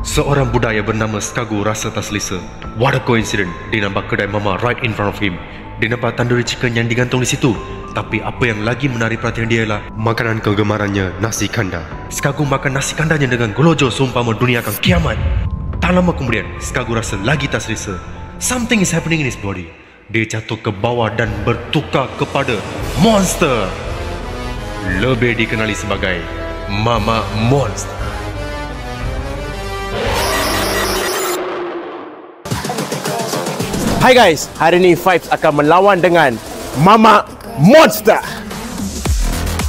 Seorang budaya bernama Skagu rasa tak selesa. What a coincidence, dia nampak kedai mama right in front of him. Dia nampak tandoori chicken yang digantung di situ. Tapi apa yang lagi menarik perhatian dia ialah makanan kegemarannya, nasi kandar. Skagu makan nasi kandarnya dengan gelojoh seumpama dunia akan kiamat. Tak lama kemudian, Skagu rasa lagi tak selesa. Something is happening in his body. Dia jatuh ke bawah dan bertukar kepada monster. Lebih dikenali sebagai Mama Monster. Hai guys, hari ni Vibes akan melawan dengan Mama Monster.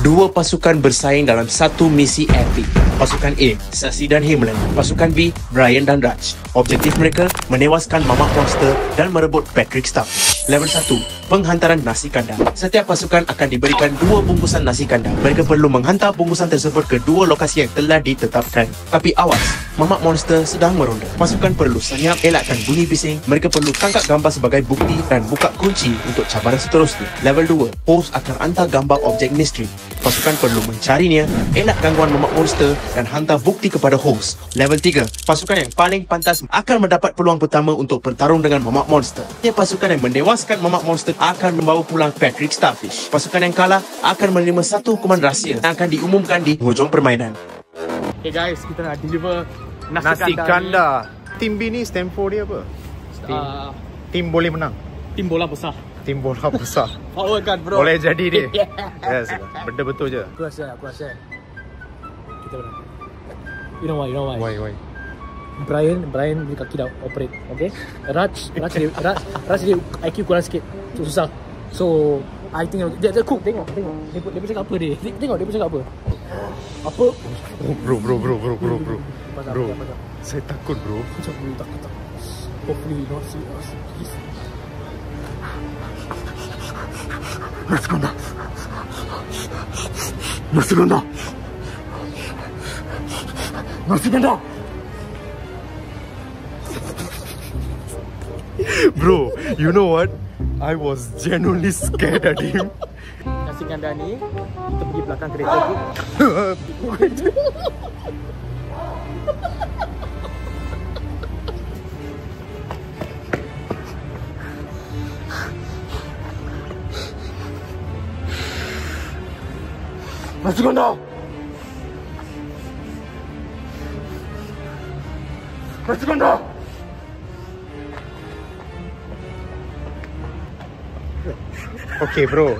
Dua pasukan bersaing dalam satu misi epik. Pasukan A, Sasi dan Himlan. Pasukan B, Brian dan Raj. Objektif mereka, menewaskan Mama Monster dan merebut Patrick Starfish. Level 1, penghantaran nasi kandar. Setiap pasukan akan diberikan 2 bungkusan nasi kandar. Mereka perlu menghantar bungkusan tersebut ke 2 lokasi yang telah ditetapkan. Tapi awas, Mama Monster sedang meronda. Pasukan perlu senyap, elakkan bunyi bising. Mereka perlu tangkap gambar sebagai bukti dan buka kunci untuk cabaran seterusnya. Level 2, host akan hantar gambar objek misteri. Pasukan perlu mencarinya, elak gangguan Mama Monster dan hantar bukti kepada host. Level 3, pasukan yang paling pantas akan mendapat peluang pertama untuk bertarung dengan Mama Monster. Pasukan yang menewaskan Mama Monster akan membawa pulang Patrick Starfish. Pasukan yang kalah akan menerima satu hukuman rahsia yang akan diumumkan di hujung permainan. Okay guys, kita nak deliver Nasi kandar. Tim B ni stand for dia apa? Tim boleh menang. tim bola besar. Tim bola besar. Power kan bro. Boleh jadi dia. Yes, benda betul je. Aku rasa kita menang. You know why? Why? Brian punya kaki dah operate, okay? Raj dia IQ kurang sikit, susah. So I think dia cook, tengok. Dia bercakap apa dia? Tengok dia bercakap apa? Apa? Oh, bro. Saya takut bro. Takut. Hopefully not see us. Please. Nasi kandar. Bro, you know what? I was genuinely scared at him. Nasi kandar ni kita pergi belakang kereta tu. Nasi kandar. Okay bro,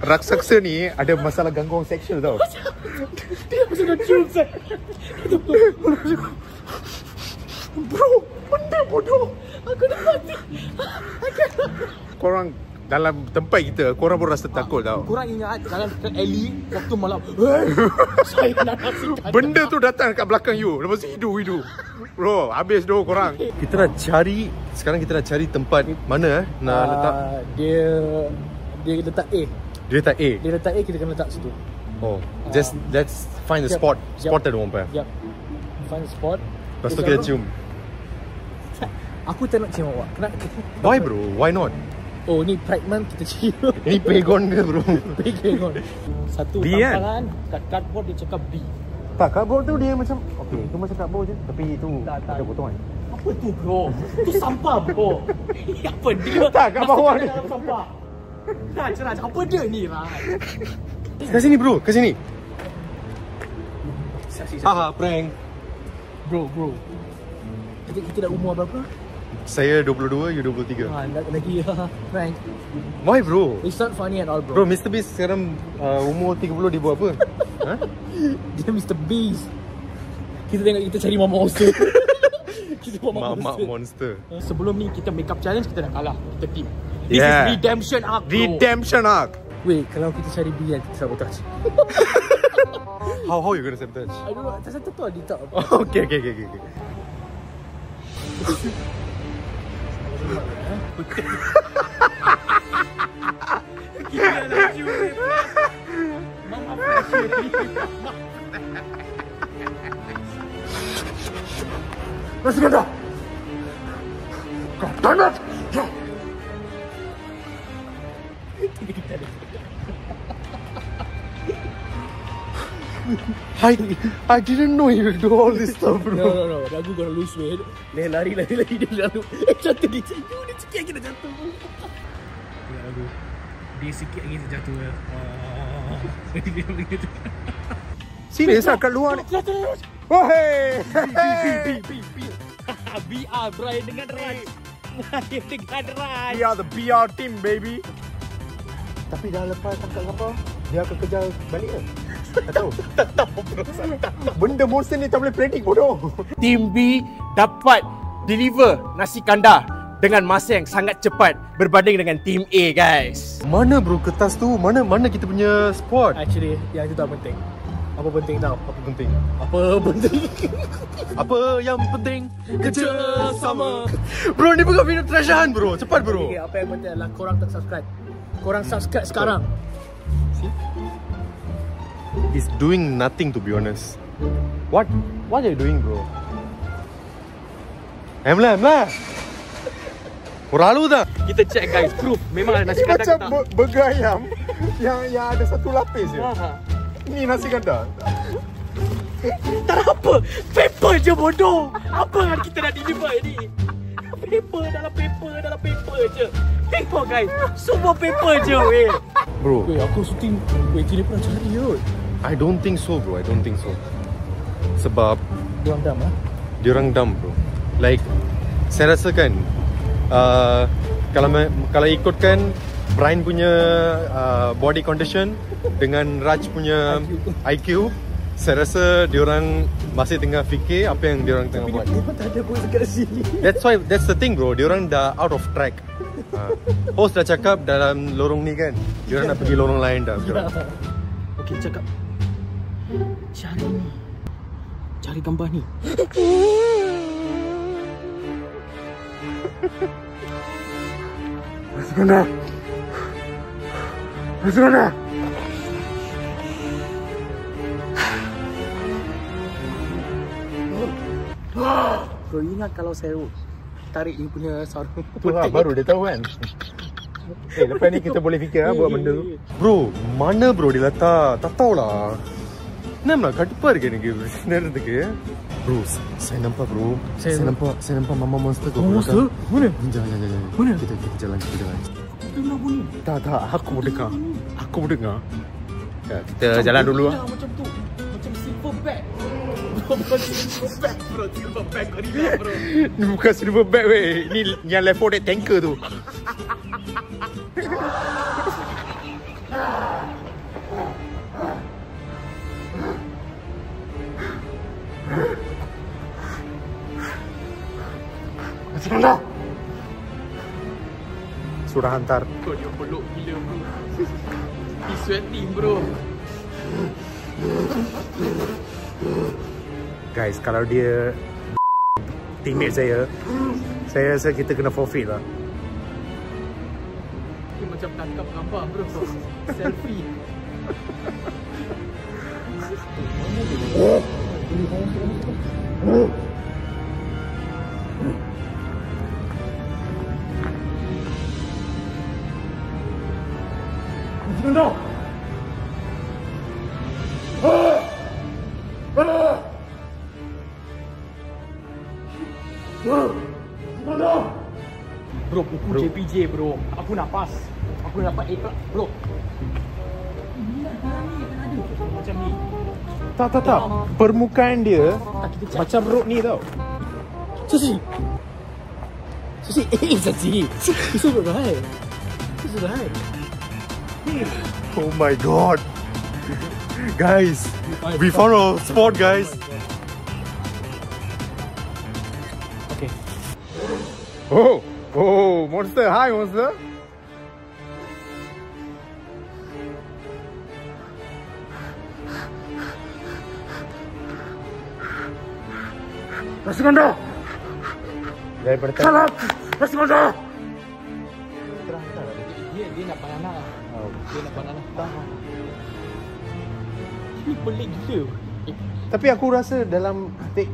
raksasa ni ada masalah gangguan seksual tau. Dia macam nak cium saya. Bro, benda bodoh. Aku dah mati. Korang dalam tempat kita, korang pun rasa takut tau. Korang ingat dalam alley waktu malam. Saya nak nasi kandar. Benda tu datang kat belakang you, lepas tu hidu. Bro, habis doh korang. Kita nak cari, sekarang kita nak cari tempat mana nak letak. Dia letak A. Dia letak A. Dia letak A, kita kena letak situ. Oh, just let's find the spot. Spotted one pair. Yep. Find the spot. Lepas tu kita cium. Aku tak nak cium awak. Why bro? Why not? Oh, ni Pride Month kita cium. Ini Pegon ke bro? Pegon. Satu B, tamparan kat cardboard dia cakap B. Tak, cardboard tu dia macam okay, tu macam cardboard je. Tapi tu ada potongan. Apa tu bro? Itu sampah bro. Apa dia? Tak, kat bawah ni. Sampah. Raj, apa dia ni Raj? Kat sini bro, kat sini. Haha, prank. Bro. Kita dah umur berapa? Saya 22, you 23. Lagi prank. Why bro? It's not funny at all Bro, bro. Mr. Beast sekarang umur 30 dia buat apa? Ha? Dia Mr. Beast. Kita tengok, kita cari Mama Monster. Kita buat Mama Monster. Sebelum ni kita make up challenge, kita dah kalah. Kita team. This Yeah. is redemption arc bro. Redemption arc. Wait, kalau kita cari B kan, kita sabotage. How you gonna sabotage? I don't know, tak satu tu dia tak. Okay. Mama pressure. Nasi kandar. God damn it! I didn't know you do all this stuff, bro. No. Ragu gonna lose weight. Dia lari dia lalu. Jatuh dia sikit lagi dah jatuh. Ragu. Dia sikit lagi jatuh. Serius lah kat luar ni. Oh hey. BR Brian dengan Raj. Brian dengan Raj. We are the BR team, baby. Tapi dah lepas tangkap kapal, dia akan kejar balik ke? Tak tahu. Tak tahu bro. Benda monster ni tak boleh predict bodoh. Team B dapat deliver nasi kandar dengan masa yang sangat cepat berbanding dengan Team A, guys. Mana bro kertas tu? Mana kita punya squad? Actually, yang itu tak penting. Apa penting tau? Apa penting? Apa penting? Apa yang penting? Kerja sama. Bro, ni bukan video trashan bro. Cepat bro. Okay, apa yang penting adalah korang tak subscribe. Korang subscribe sekarang. See? He's doing nothing to be honest. What are you doing bro? Emla. Oralu dah. Kita check, guys, proof memang ada nasi kandar Macam ke tak. burger ayam yang ada satu lapis je. Ini nasi kandar. Tak apa. Paper je bodoh. Apa yang kita nak deliver ni? Paper dalam paper je. Paper, guys. Semua paper je, weh. Bro, Weh, aku syuting. Weh, dia pernah cari kot. I don't think so bro. I don't think so. Sebab Diorang dam lah. diorang dumb bro. Like saya rasa kan kalau ikutkan Brian punya body condition dengan Raj punya IQ, saya rasa diorang masih tengah fikir apa yang diorang tengah buat. Dia pun tak ada pun dekat sini. That's the thing bro. Diorang dah out of track. Host dah cakap dalam lorong ni kan, diorang nak pergi lorong lain dah sekarang. Okay, cakap. Cari gambar ni. Masuk mana? Bro, ingat kalau saya tarik dia punya sarung. Tu lah, baru dia tahu kan. Lepas ni kita boleh fikir buat benda tu. Bro, mana bro dia letak? Tak tahulah. Nampak kadu ke ni sebenarnya. Bro, saya nampak bro. Saya nampak mama monster tu. Monster? Mana? Jangan. Mana? Kita jalan. Dengar bunyi. Tak, aku dengar. Ya, kita jalan dulu lah. Macam tu. Macam silverback. Bukan silverback bro. Silverback gorilla bro. Ni bukan silverback weh. Ni yang Left 4 Dead tanker tu. Masuk sudah hantar. Kau dia peluk gila, bro. He's sweating, bro. Guys, kalau dia teammate saya rasa kita kena forfeit lah. Dia macam tangkap gambar, bro. Selfie. Bro, buku JPJ bro. Aku nak pass. Aku nak dapat A+, bro. Macam ni. Tak. Permukaan dia macam road ni tau. Susi. Susi. It's alright. Oh my god. Guys, we found a spot guys. Okay. Oh, monster. Hi, monster. Nasi kandar. Daripada tadi. Salam. Nasi kandar. Dia nak banana. Dia nak banana. Ini pelik gila. Tapi aku rasa dalam take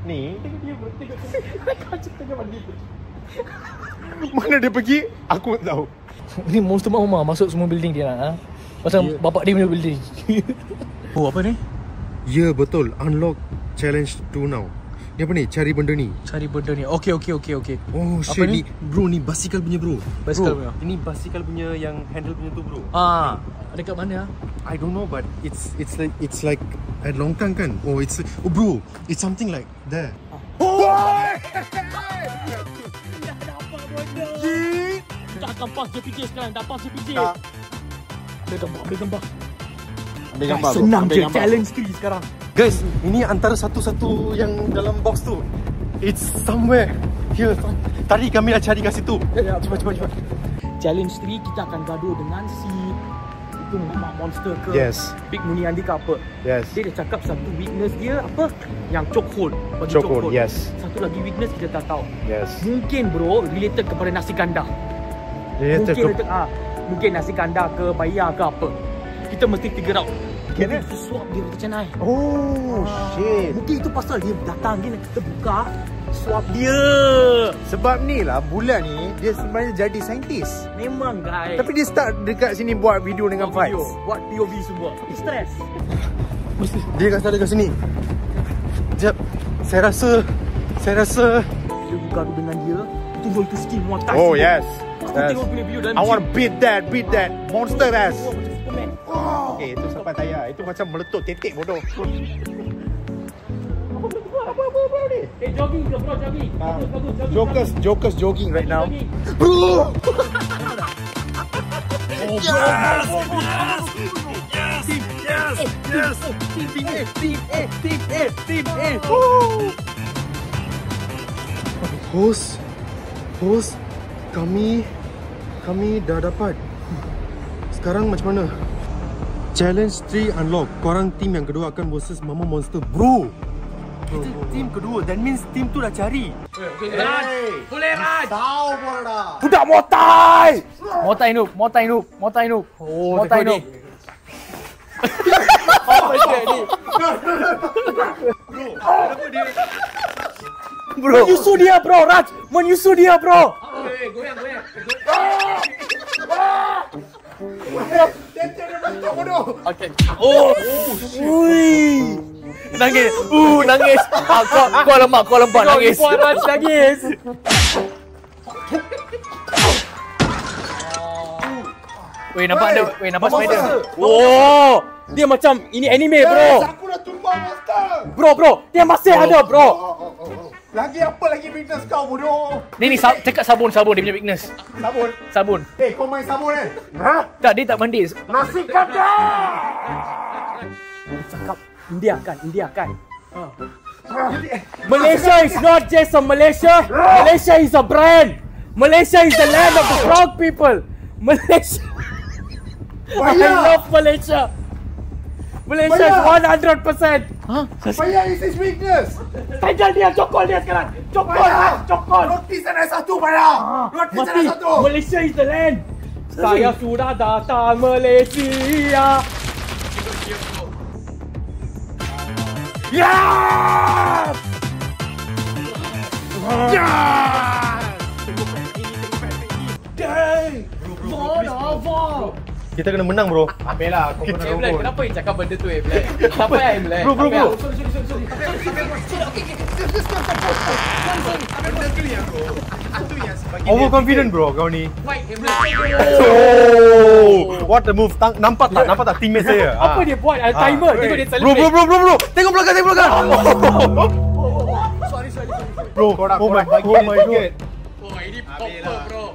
ni mana dia pergi? Aku tak tahu. Ini monster mama masuk semua building dia nak. Macam bapak dia punya building. Oh, apa ni? Ya betul, unlock challenge 2 now. Ni apa ni? Cari benda ni. Cari benda ni. Okay. Oh Apa shit, ni? ni bro, ni basikal punya bro. Basikal Bro, punya. Ini basikal punya yang handle punya tu bro. Ada kat mana? I don't know but it's like at Longkang kan. Oh bro, it's something like there. Tak akan pas je fikir sekarang. Tak pas je fikir. Tak. Ambil gambar. Ambil gambar, bro. Senang Ambil je. gambar. Challenge 3 sekarang. Guys, ini antara satu-satu yang dalam box tu. It's somewhere here. Tadi kami dah cari kat situ. Cepat. Challenge 3 kita akan gaduh dengan si itu Mak Monster ke Yes. Big Muniandi ke apa. Yes. Dia dah cakap satu weakness dia apa? Yang chokehold. Bagi Chokehold, yes. Satu lagi weakness kita tak tahu. Yes. Mungkin bro related kepada nasi kandar. Mungkin nasi kandar ke bayar ke apa. Kita mesti figure out. Mungkin kita swap dia macam mana. Oh shit. Mungkin itu pasal dia datang dia kita buka swap dia. Sebab ni lah bulan ni dia sebenarnya jadi saintis. Memang guys. Tapi dia start dekat sini buat video dengan buat video, vibes. buat POV semua. Stress. Dia kat sana dekat sini. Sekejap. Saya rasa Dia buka dengan dia. Tunggu itu skill Muay Thai. Oh semua. yes. Aku tengok punya video dalam I want to beat that monster ass. macam Superman. Okay, itu sampai tayar. Itu macam meletup tetek bodoh. Apa ni? Jogging ke bro, jogging. Bagus, jogging. Jokers jogging right now. Jogging. Bro. Team A. Host, kami dah dapat. Sekarang macam mana? Challenge 3 unlock. Korang team yang kedua akan versus Mama Monster. Bro! Kita team kedua. That means team tu dah cari. Boleh Raj. Tahu pun dah. Budak motai. Motai noob. Oh, motai noob. Apa dia ni? Bro. Menyusul dia bro, Raj. Menyusul dia bro. Goyang. Okay. Oh. Ui. Nangis. Nangis. Kau lempak nangis. Raj nangis. Nampak spider. Oh, dia macam ini anime bro. Aku dah tumbang monster. Bro, dia masih ada bro. Lagi apa lagi weakness kau bodoh? Ni cakap sabun dia punya weakness. Sabun. Kau main sabun Ha? Tak, dia tak mandi. Nasi kandar. Cakap India kan. Malaysia is not just a Malaysia. Malaysia is a brand. Malaysia is the land of the proud people. Malaysia. I love Malaysia. Malaysia is 100%. Payah is his weakness. Kejar dia, cokol dia sekarang. Cokol. Roti sana satu payah. Roti sana Mati. satu. Malaysia is the land. Saya sudah datang Malaysia. Yes! Kita kena menang bro. Ambil lah, kau pernah Black, robot. kenapa you cakap benda tu Black? Kenapa Black? Bro. Overconfident bro kau ni. Oh, what the move. Nampak tak teammate saya? Apa dia buat? Timer. Tengok dia Bro. Tengok belakang. Sorry. Bro, oh my god. Oh, ini proper bro.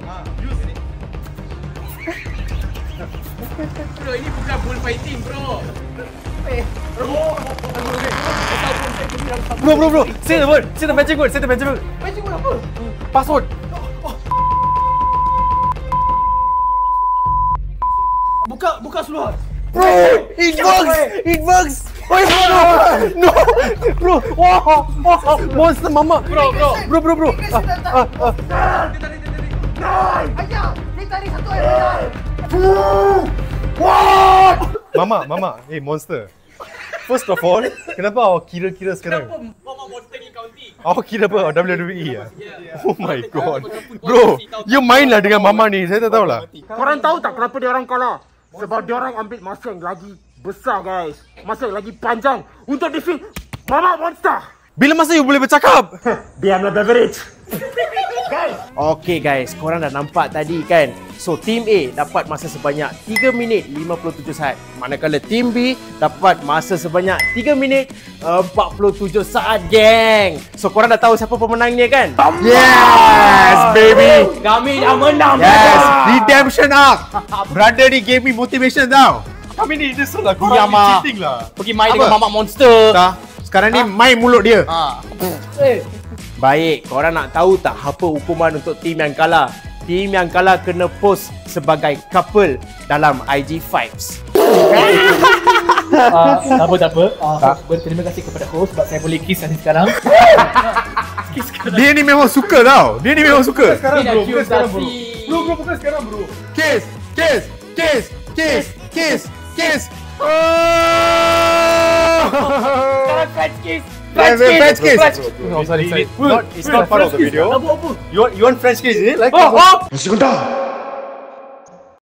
Bro, ini bukan bullfighting bro. Bro. Say the word. Say the magic word. Magic word apa? Password. Buka seluar. Bro, it works. No. Bro. Monster mama. Bro. Mama. Hey, monster. First of all, kenapa awak kira sekarang? Mama monster ni county. Awak kira apa? WWE ya? Oh my god. Bro, you main lah dengan mama ni. Saya tak tahu lah. Korang tahu tak kenapa dia orang kalah? Sebab dia orang ambil masa yang lagi besar guys. Masa lagi panjang untuk defeat Mama Monster. Bila masa you boleh bercakap? Diamlah beverage. Okay guys, korang dah nampak tadi kan. So Team A dapat masa sebanyak 3 minit 57 saat. Manakala Team B dapat masa sebanyak 3 minit 47 saat, geng. So korang dah tahu siapa pemenangnya kan? Yes, baby. Kami dah menang. Yes, redemption arc. Brother ni gave me motivation tau. Kami ni just lah, korang ni cheating lah. Pergi main Apa? dengan Mama Monster. Tak, sekarang ni main mulut dia. Baik, korang nak tahu tak apa hukuman untuk tim yang kalah? Tim yang kalah kena post sebagai couple dalam IG Vibes. Tak apa. Berterima kasih kepada host sebab saya boleh kiss nanti sekarang. Kiss sekarang. Dia ni memang suka tau. Dia ni memang suka. Ini dah kiss sekarang bro. Bro, bukan sekarang bro. Kiss, kiss, kiss, kiss, kiss, kiss. Oh! Sekarang French kiss. French kiss. Oh, sorry. It's not part of the video. Apa? You want French kiss, is it? Like Oh! Segunda.